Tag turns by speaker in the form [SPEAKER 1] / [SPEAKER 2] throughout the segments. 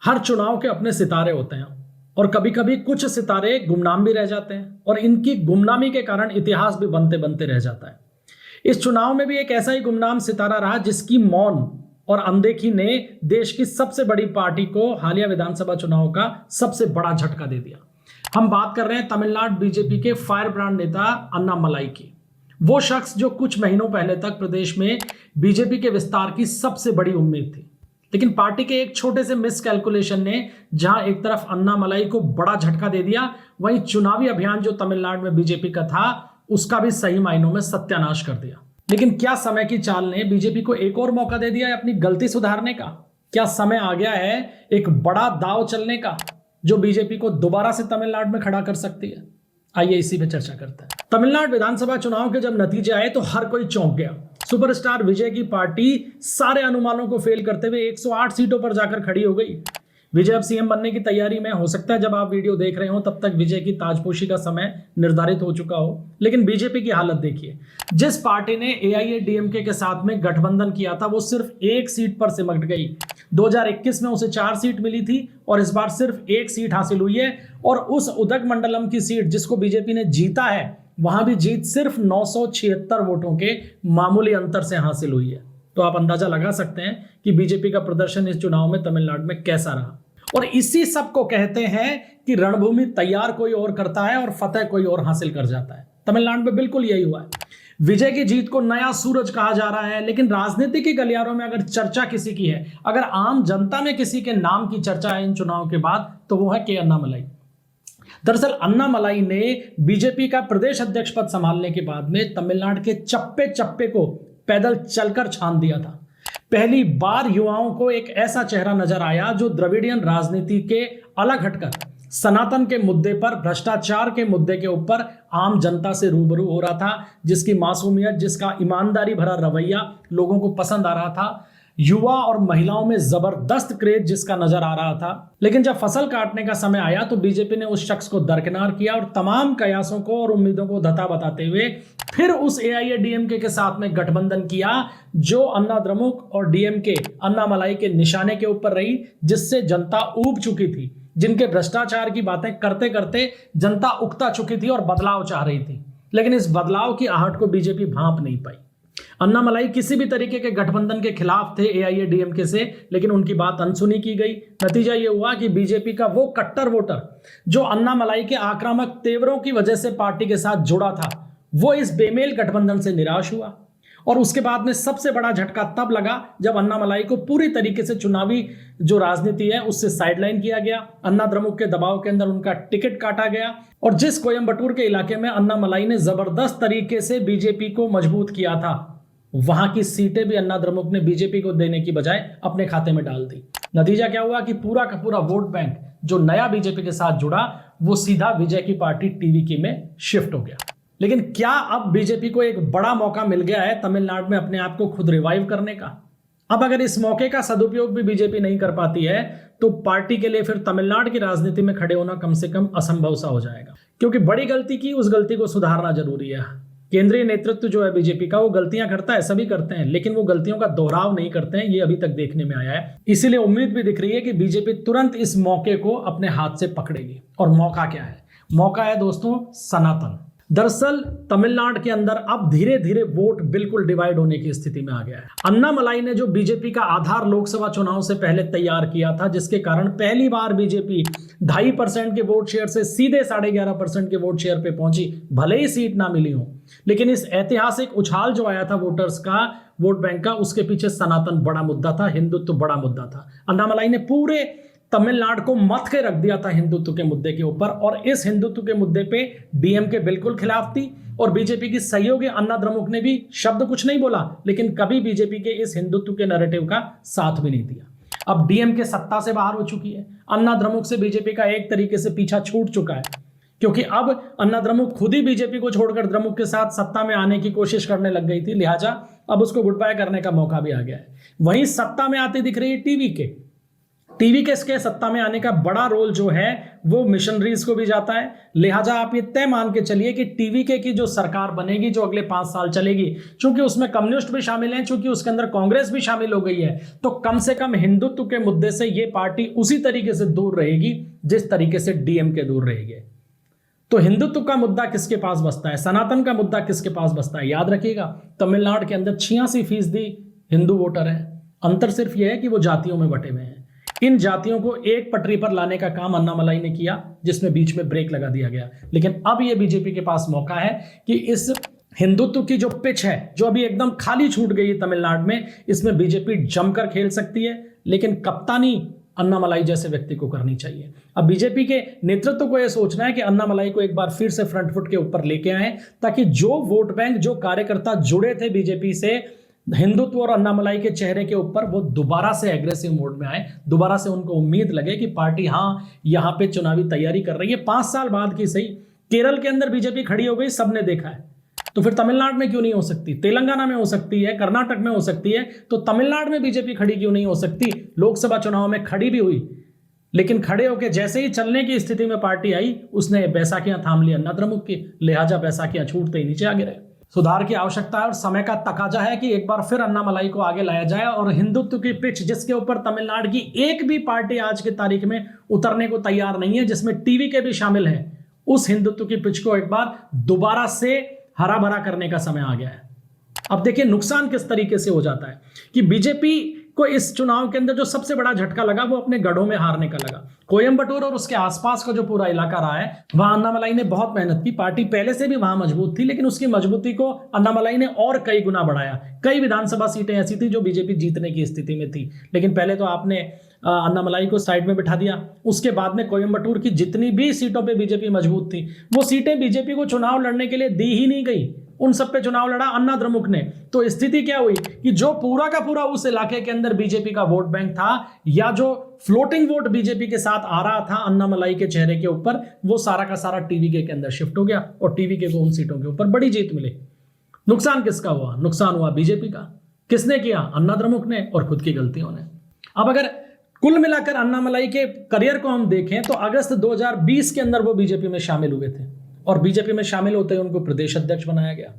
[SPEAKER 1] हर चुनाव के अपने सितारे होते हैं और कभी कभी कुछ सितारे गुमनाम भी रह जाते हैं और इनकी गुमनामी के कारण इतिहास भी बनते बनते रह जाता है। इस चुनाव में भी एक ऐसा ही गुमनाम सितारा रहा जिसकी मौन और अनदेखी ने देश की सबसे बड़ी पार्टी को हालिया विधानसभा चुनाव का सबसे बड़ा झटका दे दिया। हम बात कर रहे हैं तमिलनाडु बीजेपी के फायर ब्रांड नेता अन्नामलाई की। वो शख्स जो कुछ महीनों पहले तक प्रदेश में बीजेपी के विस्तार की सबसे बड़ी उम्मीद थी, लेकिन पार्टी के एक छोटे से मिस कैलकुलेशन ने जहां एक तरफ अन्नामलाई को बड़ा झटका दे दिया, वहीं चुनावी अभियान जो तमिलनाडु में बीजेपी का था उसका भी सही मायनों में सत्यानाश कर दिया। लेकिन क्या समय की चाल ने बीजेपी को एक और मौका दे दिया है अपनी गलती सुधारने का? क्या समय आ गया है एक बड़ा दांव चलने का जो बीजेपी को दोबारा से तमिलनाडु में खड़ा कर सकती है? आइए इसी पे चर्चा करते हैं। तमिलनाडु विधानसभा चुनाव के जब नतीजे आए तो हर कोई चौंक गया। सुपरस्टार विजय की पार्टी सारे अनुमानों को फेल करते हुए 108 सीटों पर जाकर खड़ी हो गई। विजय अब सीएम बनने की तैयारी में, हो सकता है जब आप वीडियो देख रहे हो तब तक विजय की ताजपोशी का समय निर्धारित हो चुका हो। लेकिन बीजेपी की हालत देखिए, जिस पार्टी ने एआईएडीएमके के साथ में गठबंधन किया था वो सिर्फ एक सीट पर सिमट गई। 2021 में उसे 4 सीट मिली थी और इस बार सिर्फ 1 सीट हासिल हुई है। और उस उदगमंडलम की सीट जिसको बीजेपी ने जीता है, वहां भी जीत सिर्फ 976 वोटों के मामूली अंतर से हासिल हुई है। तो आप अंदाजा लगा सकते हैं कि बीजेपी का प्रदर्शन इस चुनाव में तमिलनाडु में कैसा रहा। और इसी सब को कहते हैं कि रणभूमि तैयार कोई और करता है और फतेह कोई और हासिल कर जाता है। तमिलनाडु में बिल्कुल यही हुआ है। विजय की जीत को नया सूरज कहा जा रहा है, लेकिन राजनीति के गलियारों में अगर चर्चा किसी की है, अगर आम जनता में किसी के नाम की चर्चा है इन चुनाव के बाद, तो वो है के अन्नामलाई। दरअसल अन्नामलाई ने बीजेपी का प्रदेश अध्यक्ष पद संभालने के बाद में तमिलनाडु के चप्पे चप्पे को पैदल चलकर छान दिया था। पहली बार युवाओं को एक ऐसा चेहरा नजर आया जो द्रविडियन राजनीति के अलग हटकर सनातन के मुद्दे पर, भ्रष्टाचार के मुद्दे के ऊपर आम जनता से रूबरू हो रहा था, जिसकी मासूमियत, जिसका ईमानदारी भरा रवैया लोगों को पसंद आ रहा था। युवा और महिलाओं में जबरदस्त क्रेज जिसका नजर आ रहा था। लेकिन जब फसल काटने का समय आया तो बीजेपी ने उस शख्स को दरकिनार किया और तमाम कयासों को और उम्मीदों को धता बताते हुए फिर उस एआईएडीएमके के साथ में गठबंधन किया जो अन्ना द्रमुक और डीएमके अन्नामलाई के निशाने के ऊपर रही, जिससे जनता ऊब चुकी थी, जिनके भ्रष्टाचार की बातें करते करते जनता उकता चुकी थी और बदलाव चाह रही थी। लेकिन इस बदलाव की आहट को बीजेपी भांप नहीं पाई। अन्नामलाई किसी भी तरीके के गठबंधन के खिलाफ थे एआईएडीएमके से, लेकिन उनकी बात अनसुनी की गई। नतीजा यह हुआ कि बीजेपी का वो कट्टर वोटर जो अन्नामलाई के आक्रामक तेवरों की वजह से पार्टी के साथ जुड़ा था, वो इस बेमेल गठबंधन से निराश हुआ। और उसके बाद में सबसे बड़ा झटका तब लगा जब अन्नामलाई को पूरी तरीके से चुनावी जो राजनीति है उससे साइडलाइन किया गया। अन्ना द्रमुक के दबाव के अंदर उनका टिकट काटा गया और जिस कोयम्बटूर के इलाके में अन्नामलाई ने जबरदस्त तरीके से बीजेपी को मजबूत किया था, वहां की सीटें भी अन्ना द्रमुक ने बीजेपी को देने की बजाय अपने खाते में डाल दी। नतीजा क्या हुआ कि पूरा का पूरा वोट बैंक जो नया बीजेपी के साथ जुड़ा वो सीधा विजय की पार्टी टीवीके में शिफ्ट हो गया। लेकिन क्या अब बीजेपी को एक बड़ा मौका मिल गया है तमिलनाडु में अपने आप को खुद रिवाइव करने का? अब अगर इस मौके का सदुपयोग भी बीजेपी नहीं कर पाती है तो पार्टी के लिए फिर तमिलनाडु की राजनीति में खड़े होना कम से कम असंभव सा हो जाएगा। क्योंकि बड़ी गलती की, उस गलती को सुधारना जरूरी है। केंद्रीय नेतृत्व जो है बीजेपी का, वो गलतियां करता है, सभी करते हैं, लेकिन वो गलतियों का दोहराव नहीं करते हैं। ये अभी तक देखने में आया है। इसीलिए उम्मीद भी दिख रही है कि बीजेपी तुरंत इस मौके को अपने हाथ से पकड़ेगी। और मौका क्या है? मौका है दोस्तों सनातन। दरअसल तमिलनाडु के अंदर अब धीरे धीरे वोट बिल्कुल डिवाइड होने की स्थिति में आ गया है। अन्नामलाई ने जो बीजेपी का आधार लोकसभा चुनाव से पहले तैयार किया था, जिसके कारण पहली बार बीजेपी 2.5% के वोट शेयर से सीधे 11.5% के वोट शेयर पे पहुंची, भले ही सीट ना मिली हो, लेकिन इस ऐतिहासिक उछाल जो आया था वोटर्स का, वोट बैंक का, उसके पीछे सनातन बड़ा मुद्दा था, हिंदुत्व बड़ा मुद्दा था। अन्नामलाई ने पूरे तमिलनाडु को मत के रख दिया था हिंदुत्व के मुद्दे के ऊपर, और इस हिंदुत्व के मुद्दे पे डीएमके बिल्कुल खिलाफ थी और बीजेपी की सहयोगी अन्ना द्रमुक ने भी शब्द कुछ नहीं बोला, लेकिन कभी बीजेपी के इस हिंदुत्व के नैरेटिव का साथ भी नहीं दिया। अब डीएमके सत्ता से बाहर हो चुकी है। अन्ना द्रमुक से बीजेपी का एक तरीके से पीछा छूट चुका है, क्योंकि अब अन्ना द्रमुक खुद ही बीजेपी को छोड़कर द्रमुक के साथ सत्ता में आने की कोशिश करने लग गई थी, लिहाजा अब उसको गुड बाय करने का मौका भी आ गया है। वहीं सत्ता में आती दिख रही है टीवीके। टीवी के इसके सत्ता में आने का बड़ा रोल जो है वो मिशनरीज को भी जाता है। लिहाजा आप ये तय मान के चलिए कि टीवी के की जो सरकार बनेगी जो अगले 5 साल चलेगी, चूंकि उसमें कम्युनिस्ट भी शामिल हैं, चूंकि उसके अंदर कांग्रेस भी शामिल हो गई है, तो कम से कम हिंदुत्व के मुद्दे से ये पार्टी उसी तरीके से दूर रहेगी जिस तरीके से डीएमके दूर रहेगी। तो हिंदुत्व का मुद्दा किसके पास बसता है, सनातन का मुद्दा किसके पास बसता है? याद रखिएगा, तमिलनाडु के अंदर 86% हिंदू वोटर है। अंतर सिर्फ यह है कि वो जातियों में बटे हुए हैं। इन जातियों को एक पटरी पर लाने का काम अन्नामलाई ने किया, जिसमें बीच में ब्रेक लगा दिया गया। लेकिन अब यह बीजेपी के पास मौका है कि इस हिंदुत्व की जो पिच है, जो अभी एकदम खाली छूट गई है तमिलनाडु में, इसमें बीजेपी जमकर खेल सकती है। लेकिन कप्तानी अन्नामलाई जैसे व्यक्ति को करनी चाहिए। अब बीजेपी के नेतृत्व को यह सोचना है कि अन्नामलाई को एक बार फिर से फ्रंट फुट के ऊपर लेके आए, ताकि जो वोट बैंक, जो कार्यकर्ता जुड़े थे बीजेपी से हिंदुत्व और अन्नामलाई के चेहरे के ऊपर, वो दोबारा से एग्रेसिव मोड में आए, दोबारा से उनको उम्मीद लगे कि पार्टी हाँ यहाँ पे चुनावी तैयारी कर रही है। 5 साल बाद की सही, केरल के अंदर बीजेपी खड़ी हो गई, सबने देखा है, तो फिर तमिलनाडु में क्यों नहीं हो सकती? तेलंगाना में हो सकती है, कर्नाटक में हो सकती है, तो तमिलनाडु में बीजेपी खड़ी क्यों नहीं हो सकती? लोकसभा चुनाव में खड़ी भी हुई, लेकिन खड़े होकर जैसे ही चलने की स्थिति में पार्टी आई, उसने बैसाखियां थाम ली अन्ना द्रमुक की, लिहाजा बैसाखियां छूटते ही नीचे आ गिरे। सुधार की आवश्यकता है और समय का तकाजा है कि एक बार फिर अन्नामलाई को आगे लाया जाए और हिंदुत्व की पिच, जिसके ऊपर तमिलनाडु की एक भी पार्टी आज की तारीख में उतरने को तैयार नहीं है, जिसमें टीवी के भी शामिल हैं, उस हिंदुत्व की पिच को एक बार दोबारा से हरा भरा करने का समय आ गया है। अब देखिए नुकसान किस तरीके से हो जाता है कि बीजेपी को इस चुनाव के अंदर जो सबसे बड़ा झटका लगा वो अपने गढ़ों में हारने का लगा। कोयम्बटूर और उसके आसपास का जो पूरा इलाका रहा है, वहां अन्नामलाई ने बहुत मेहनत की। पार्टी पहले से भी वहां मजबूत थी, लेकिन उसकी मजबूती को अन्नामलाई ने और कई गुना बढ़ाया। कई विधानसभा सीटें ऐसी थी जो बीजेपी जीतने की स्थिति में थी, लेकिन पहले तो आपने अन्नामलाई को साइड में बिठा दिया। उसके बाद में कोयम्बटूर की जितनी भी सीटों पर बीजेपी मजबूत थी, वो सीटें बीजेपी को चुनाव लड़ने के लिए दी ही नहीं गई, उन सब पे चुनाव लड़ा अन्ना द्रमुक ने। तो स्थिति क्या हुई कि जो पूरा का पूरा उस इलाके के अंदर बीजेपी का वोट बैंक था, या जो फ्लोटिंग वोट बीजेपी के साथ आ रहा था अन्नामलाई के चेहरे के ऊपर, वो सारा का सारा टीवीके के अंदर शिफ्ट हो गया और टीवीके को उन सीटों के ऊपर बड़ी जीत मिली। नुकसान किसका हुआ? नुकसान हुआ बीजेपी का। किसने किया? अन्ना द्रमुक ने, और खुद की गलतियों ने। अब अगर कुल मिलाकर अन्नामलाई के करियर को हम देखें तो अगस्त 2020 के अंदर वो बीजेपी में शामिल हुए थे, और बीजेपी में शामिल होते ही उनको प्रदेश अध्यक्ष बनाया गया।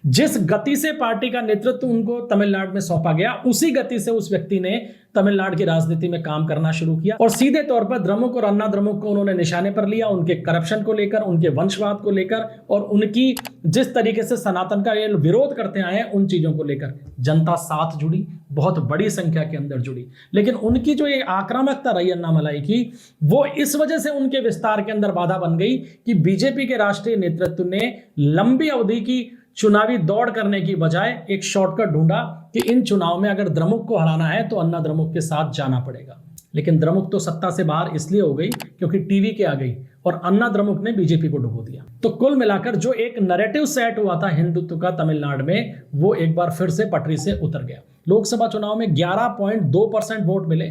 [SPEAKER 1] जिस गति से पार्टी का नेतृत्व उनको तमिलनाडु में सौंपा गया, उसी गति से उस व्यक्ति ने तमिलनाडु की राजनीति में काम करना शुरू किया, और सीधे तौर पर द्रमुक और अन्ना द्रमुक को उन्होंने निशाने पर लिया, उनके करप्शन को लेकर, उनके वंशवाद को लेकर, और उनकी जिस तरीके से सनातन का ये विरोध करते आए हैं, उन चीजों को लेकर जनता साथ जुड़ी, बहुत बड़ी संख्या के अंदर जुड़ी। लेकिन उनकी जो ये आक्रामकता रही अन्नामलाई की, वो इस वजह से उनके विस्तार के अंदर बाधा बन गई कि बीजेपी के राष्ट्रीय नेतृत्व ने लंबी अवधि की चुनावी दौड़ करने की बजाय एक शॉर्टकट ढूंढा कि इन चुनाव में अगर द्रमुक को हराना है तो अन्ना द्रमुक के साथ जाना पड़ेगा। लेकिन द्रमुक तो सत्ता से बाहर इसलिए हो गई क्योंकि टीवी के आ गई, और अन्ना द्रमुक ने बीजेपी को डुबो दिया। तो कुल मिलाकर जो एक नैरेटिव सेट हुआ था हिंदुत्व का तमिलनाडु में, वो एक बार फिर से पटरी से उतर गया। लोकसभा चुनाव में 11.2% वोट मिले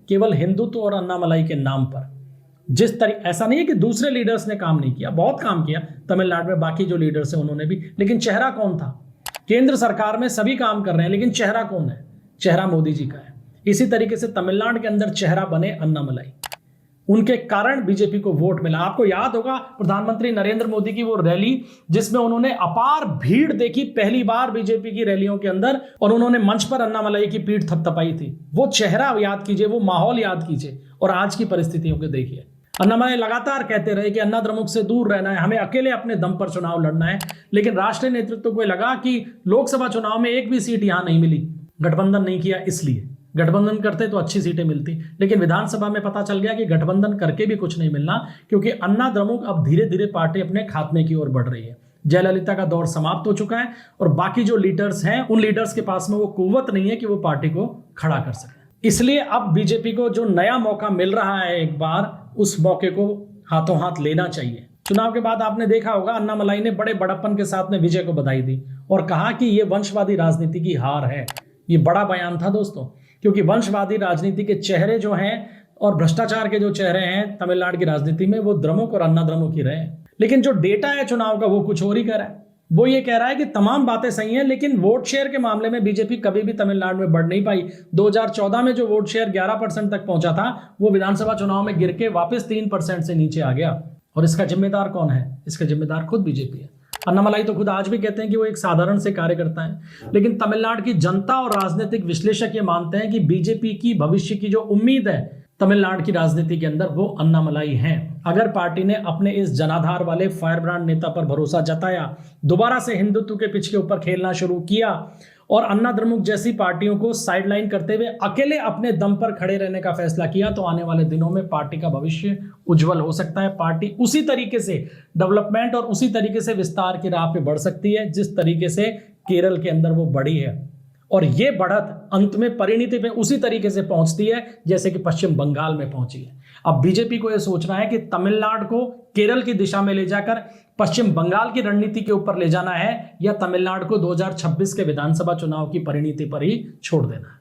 [SPEAKER 1] केवल हिंदुत्व और अन्नामलाई के नाम पर। जिस तरीके, ऐसा नहीं है कि दूसरे लीडर्स ने काम नहीं किया, बहुत काम किया तमिलनाडु में, बाकी जो लीडर्स हैं उन्होंने भी, लेकिन चेहरा कौन था? केंद्र सरकार में सभी काम कर रहे हैं, लेकिन चेहरा कौन है? चेहरा मोदी जी का है। इसी तरीके से तमिलनाडु के अंदर चेहरा बने अन्नामलाई, उनके कारण बीजेपी को वोट मिला। आपको याद होगा प्रधानमंत्री नरेंद्र मोदी की वो रैली, जिसमें उन्होंने अपार भीड़ देखी पहली बार बीजेपी की रैलियों के अंदर, और उन्होंने मंच पर अन्नामलाई की पीठ थपथपाई थी। वो चेहरा याद कीजिए, वो माहौल याद कीजिए, और आज की परिस्थितियों को देखिए। अन्नामलाई लगातार कहते रहे कि अन्ना द्रमुक से दूर रहना है, हमें अकेले अपने दम पर चुनाव लड़ना है, लेकिन राष्ट्रीय नेतृत्व को लगा कि लोकसभा चुनाव में एक भी सीट यहां नहीं मिली, गठबंधन नहीं किया इसलिए। गठबंधन करते तो अच्छी सीटें मिलती, लेकिन विधानसभा में पता चल गया कि गठबंधन करके भी कुछ नहीं मिलना, क्योंकि अन्ना द्रमुक अब धीरे धीरे पार्टी अपने खात्मे की ओर बढ़ रही है। जयललिता का दौर समाप्त हो चुका है, और बाकी जो लीडर्स हैं उन लीडर्स के पास में वो कुव्वत नहीं है कि वो पार्टी को खड़ा कर सके। इसलिए अब बीजेपी को जो नया मौका मिल रहा है, एक बार उस मौके को हाथों हाथ लेना चाहिए। चुनाव के बाद आपने देखा होगा अन्नामलाई ने बड़े बड़प्पन के साथ में विजय को बधाई दी और कहा कि ये वंशवादी राजनीति की हार है। ये बड़ा बयान था दोस्तों, क्योंकि वंशवादी राजनीति के चेहरे जो हैं और भ्रष्टाचार के जो चेहरे हैं तमिलनाडु की राजनीति में, वो द्रमुक और अन्ना द्रमुक ही रहे। लेकिन जो डेटा है चुनाव का वो कुछ और ही कह रहा है। वो ये कह रहा है कि तमाम बातें सही हैं, लेकिन वोट शेयर के मामले में बीजेपी कभी भी तमिलनाडु में बढ़ नहीं पाई। 2014 में जो वोट शेयर 11% तक पहुंचा था, वो विधानसभा चुनाव में गिर के वापस 3% से नीचे आ गया। और इसका जिम्मेदार कौन है? इसका जिम्मेदार खुद बीजेपी है। अन्नामलाई तो खुद आज भी कहते हैं कि वो एक साधारण से कार्यकर्ता है, लेकिन तमिलनाडु की जनता और राजनीतिक विश्लेषक ये मानते हैं कि बीजेपी की भविष्य की जो उम्मीद है तमिलनाडु की राजनीति के अंदर, वो अन्नामलाई हैं। अगर पार्टी ने अपने इस जनाधार वाले फायरब्रांड नेता पर भरोसा जताया, दोबारा से हिंदुत्व के पिच के ऊपर खेलना शुरू किया और अन्ना द्रमुक जैसी पार्टियों को साइडलाइन करते हुए अकेले अपने दम पर खड़े रहने का फैसला किया, तो आने वाले दिनों में पार्टी का भविष्य उज्जवल हो सकता है। पार्टी उसी तरीके से डेवलपमेंट और उसी तरीके से विस्तार की राह पे बढ़ सकती है जिस तरीके से केरल के अंदर वो बढ़ी है। और ये बढ़त अंत में परिणति पे उसी तरीके से पहुंचती है जैसे कि पश्चिम बंगाल में पहुंची है। अब बीजेपी को यह सोचना है कि तमिलनाडु को केरल की दिशा में ले जाकर पश्चिम बंगाल की रणनीति के ऊपर ले जाना है, या तमिलनाडु को 2026 के विधानसभा चुनाव की परिणति पर ही छोड़ देना है।